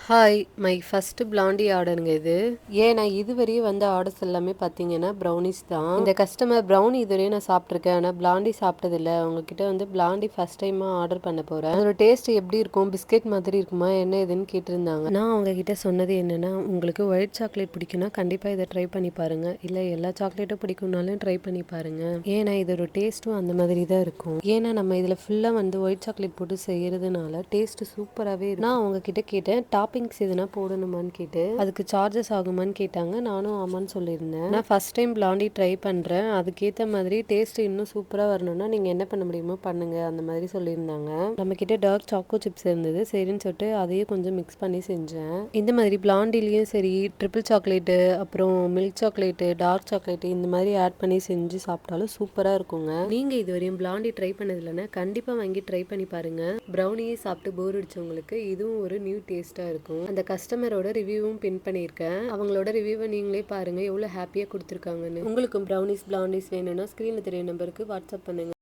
Hi my first blondie ஆர்டருங்க இது. ஏன்னா இதுவரையும் வந்த ஆர்டர்ஸ் எல்லாமே பார்த்தீங்கன்னா ப்ரௌனிஸ் தான். இந்த கஸ்டமர் ப்ரௌனி இதுவரையும் நான் சாப்பிட்ருக்கேன், ஆனால் பிளாண்டி சாப்பிட்டதில்ல. அவங்கக்கிட்ட வந்து பிளாண்டி ஃபர்ஸ்ட் டைமாக ஆர்டர் பண்ண போகிறேன். அதோட டேஸ்ட் எப்படி இருக்கும், பிஸ்கெட் மாதிரி இருக்குமா என்ன இதுன்னு கேட்டிருந்தாங்க. நான் அவங்கக்கிட்ட சொன்னது என்னென்னா, உங்களுக்கு ஒயிட் சாக்லேட் பிடிக்குன்னா கண்டிப்பாக இதை ட்ரை பண்ணி பாருங்கள், இல்லை எல்லா சாக்லேட்டும் பிடிக்கும்னாலும் ட்ரை பண்ணி பாருங்கள். ஏன்னா இதோட டேஸ்ட்டும் அந்த மாதிரி தான் இருக்கும். ஏன்னா நம்ம இதில் ஃபுல்லாக வந்து ஒயிட் சாக்லேட் போட்டு செய்கிறதுனால டேஸ்ட் சூப்பராகவே இருக்கும். நான் அவங்கக்கிட்ட கேட்டேன் டாப்பிங்ஸ் எதுனா போடணுமான்னு கேட்டு, அதுக்கு சார்ஜஸ் ஆகுமான்னு கேட்டாங்க. நானும் ஆமான்னு சொல்லியிருந்தேன். நான் ஃபர்ஸ்ட் டைம் பிளாண்டி ட்ரை பண்ணுறேன், அதுக்கேற்ற மாதிரி டேஸ்ட் இன்னும் சூப்பராக வரணும்னா நீங்கள் என்ன பண்ண முடியுமோ பண்ணுங்க அந்த மாதிரி சொல்லியிருந்தாங்க. நம்ம கிட்ட டார்க் சாக்கோ சிப்ஸ் இருந்தது, சரின்னு சொல்லிட்டு அதையும் கொஞ்சம் மிக்ஸ் பண்ணி செஞ்சேன். இந்த மாதிரி பிளாண்டிலையும் சரி, ட்ரிபிள் சாக்லேட்டு, அப்புறம் மில்க் சாக்லேட்டு, டார்க் சாக்லேட்டு இந்த மாதிரி ஆட் பண்ணி செஞ்சு சாப்பிட்டாலும் சூப்பராக இருக்குங்க. நீங்கள் இதுவரையும் பிளாண்டி ட்ரை பண்ணதில்லைன்னா கண்டிப்பாக வாங்கி ட்ரை பண்ணி பாருங்க. ப்ரௌனியே சாப்பிட்டு போர் அடிச்சவங்களுக்கு இதுவும் ஒரு நியூ டேஸ்ட்டாக இருக்கும். அந்த கஸ்டமரோட ரிவ்யூவும் பின் பண்ணியிருக்கேன். அவங்களோட ரிவ்யூவை நீங்களே பாருங்க எவ்வளோ ஹாப்பியாக கொடுத்துருக்காங்கன்னு. உங்களுக்கும் ப்ரௌனிஸ் பிளாண்டிஸ் வேணும்னா ஸ்க்ரீனில் தெரிய நம்பருக்கு வாட்ஸ்அப் பண்ணுங்க.